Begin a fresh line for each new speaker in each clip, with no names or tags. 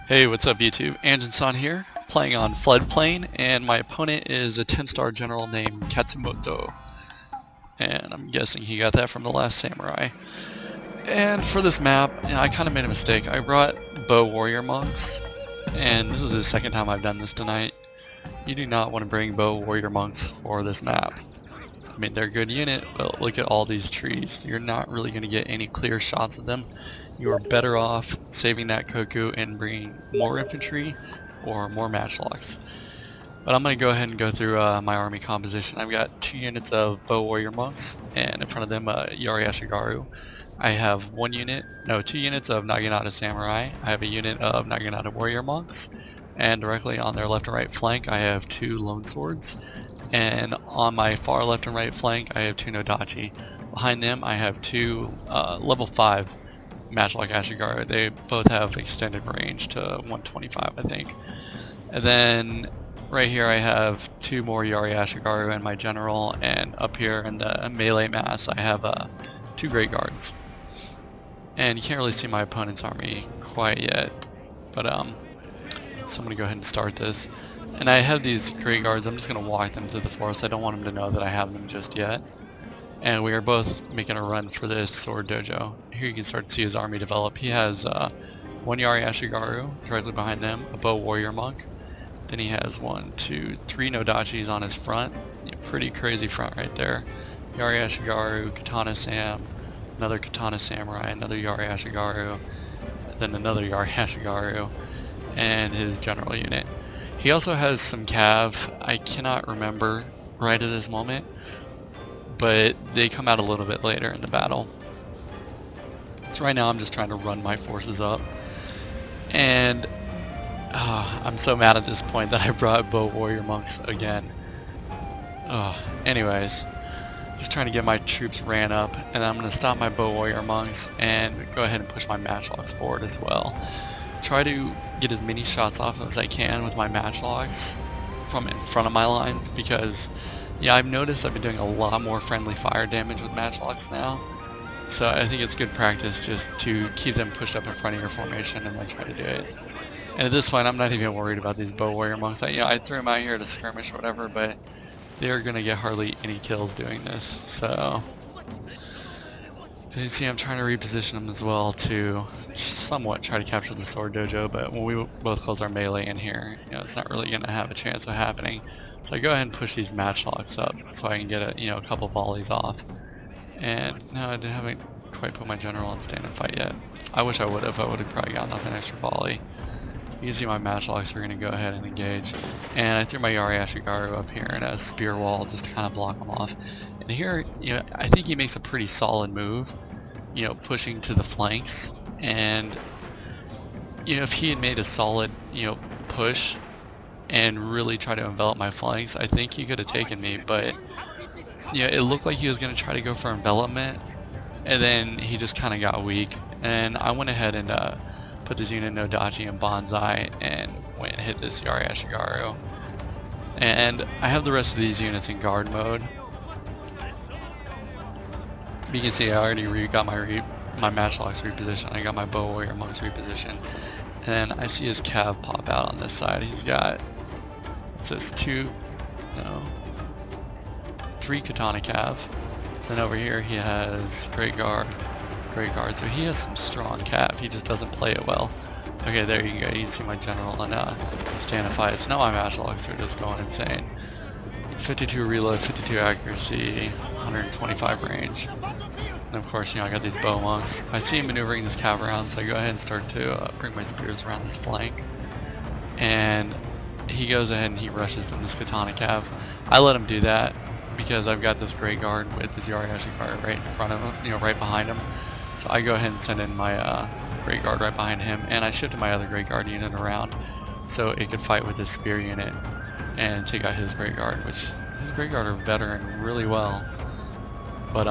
Hey, what's up YouTube? Anjin-san here, playing on Floodplain, and my opponent is a 10-star general named Katsumoto. And I'm guessing he got that from The Last Samurai. And for this map, I kind of made a mistake. I brought bow warrior monks, and this is the second time I've done this tonight. You do not want to bring bow warrior monks for this map. I mean, they're a good unit, but look at all these trees. You're not really going to get any clear shots of them. You are better off saving that Koku and bringing more infantry or more matchlocks. But I'm going to go ahead and go through my army composition. I've got 2 units of bow warrior monks, and in front of them Yari Ashigaru. I have 2 units of Naginata samurai. I have a unit of Naginata warrior monks, and directly on their left and right flank I have 2 lone swords. And on my far left and right flank I have 2 Nodachi. Behind them I have 2 level 5 matchlock Ashigaru. They both have extended range to 125 I think. And then right here I have 2 more Yari Ashigaru and my general, and up here in the melee mass I have 2 Great Guards. And you can't really see my opponent's army quite yet, but so I'm going to go ahead and start this. And I have these Great Guards. I'm just going to walk them through the forest. I don't want them to know that I have them just yet. And we are both making a run for this sword dojo. Here you can start to see his army develop. He has 1 Yari Ashigaru directly behind them, a bow warrior monk. Then he has 1, 2, 3 Nodachis on his front. Pretty crazy front right there. Yari Ashigaru, Katana Sam, another Katana Samurai, another Yari Ashigaru, then another Yari Ashigaru, and his general unit. He also has some cav. I cannot remember right at this moment, but they come out a little bit later in the battle. So right now I'm just trying to run my forces up, and I'm so mad at this point that I brought bow warrior monks again. Anyways, just trying to get my troops ran up, and I'm going to stop my bow warrior monks and go ahead and push my matchlocks forward as well. Try to get as many shots off as I can with my matchlocks from in front of my lines, because I've noticed I've been doing a lot more friendly fire damage with matchlocks now. So I think it's good practice just to keep them pushed up in front of your formation and then try to do it. And at this point I'm not even worried about these bow warrior monks. I threw them out here to skirmish or whatever, but they're gonna get hardly any kills doing this. So as you see, I'm trying to reposition them as well to somewhat try to capture the sword dojo, but when we both close our melee in here, it's not really going to have a chance of happening. So I go ahead and push these matchlocks up so I can get a couple volleys off. And no, I haven't quite put my general on stand and fight yet. I wish I would have. I would have probably gotten off an extra volley. You can see my matchlocks are going to go ahead and engage. And I threw my Yari Ashigaru up here in a spear wall just to kind of block them off. And here, I think he makes a pretty solid move, pushing to the flanks. And, if he had made a solid, push and really try to envelop my flanks, I think he could have taken me. But, it looked like he was going to try to go for envelopment, and then he just kind of got weak. And I went ahead and put this unit Nodachi in Bonsai and went and hit this Yari Ashigaru. And I have the rest of these units in guard mode. You can see I already got my matchlocks repositioned. I got my bow warrior monks repositioned, and I see his cav pop out on this side. He's got, it says 3 katana cav. Then over here he has Great Guard. So he has some strong cav. He just doesn't play it well. Okay, there you go. You can see my general and stand and fight. So now my matchlocks are just going insane. 52 reload, 52 accuracy, 125 range. And of course, I got these bow monks. I see him maneuvering this cav around, so I go ahead and start to bring my spears around this flank. And he goes ahead and he rushes in this katana cav. I let him do that because I've got this Great Guard with this Yari Ashigaru right in front of him, right behind him. So I go ahead and send in my Great Guard right behind him, and I shifted my other Great Guard unit around so it could fight with this spear unit and take out his Great Guard, which his Great Guard are veteran really well. But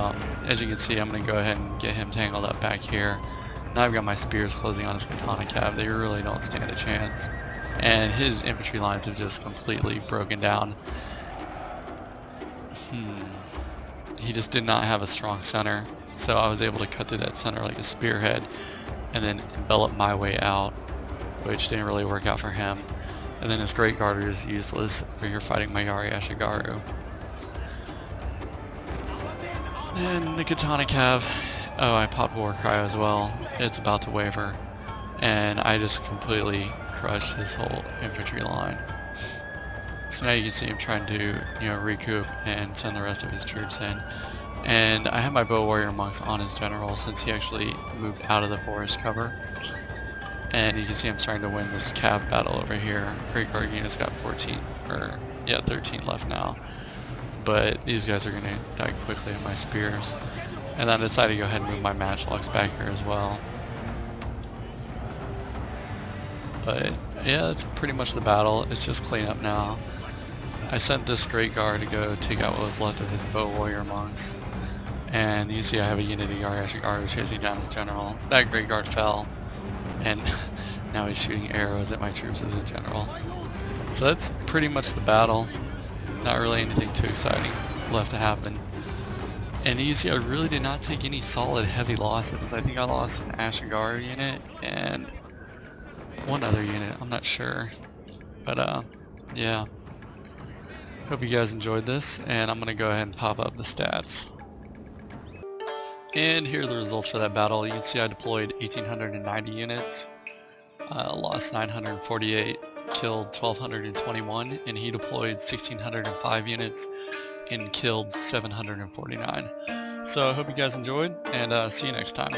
as you can see, I'm going to go ahead and get him tangled up back here. Now I've got my spears closing on his katana cav. They really don't stand a chance. And his infantry lines have just completely broken down. He just did not have a strong center. So I was able to cut to that center like a spearhead and then envelop my way out, which didn't really work out for him. And then his Great Garter is useless over here fighting my Yari Ashigaru. And the Katana Cav, oh, I popped War Cry as well. It's about to waver. And I just completely crushed his whole infantry line. So now you can see him trying to, recoup and send the rest of his troops in. And I have my Bow Warrior monks on his general since he actually moved out of the forest cover. And you can see I'm starting to win this cav battle over here. Great Guard unit's got 13 left now. But these guys are going to die quickly with my spears. And then I decided to go ahead and move my matchlocks back here as well. But yeah, that's pretty much the battle. It's just cleanup now. I sent this Great Guard to go take out what was left of his Bow Warrior monks. And you see I have a unit of Yari Ashigaru chasing down his general. That Great Guard fell. And now he's shooting arrows at my troops as his general. So that's pretty much the battle. Not really anything too exciting left to happen. And you see I really did not take any solid heavy losses. I think I lost an Ashigaru unit and one other unit, I'm not sure. But yeah. Hope you guys enjoyed this, and I'm going to go ahead and pop up the stats. And here are the results for that battle. You can see I deployed 1,890 units, lost 948, killed 1,221, and he deployed 1,605 units and killed 749. So I hope you guys enjoyed, and see you next time.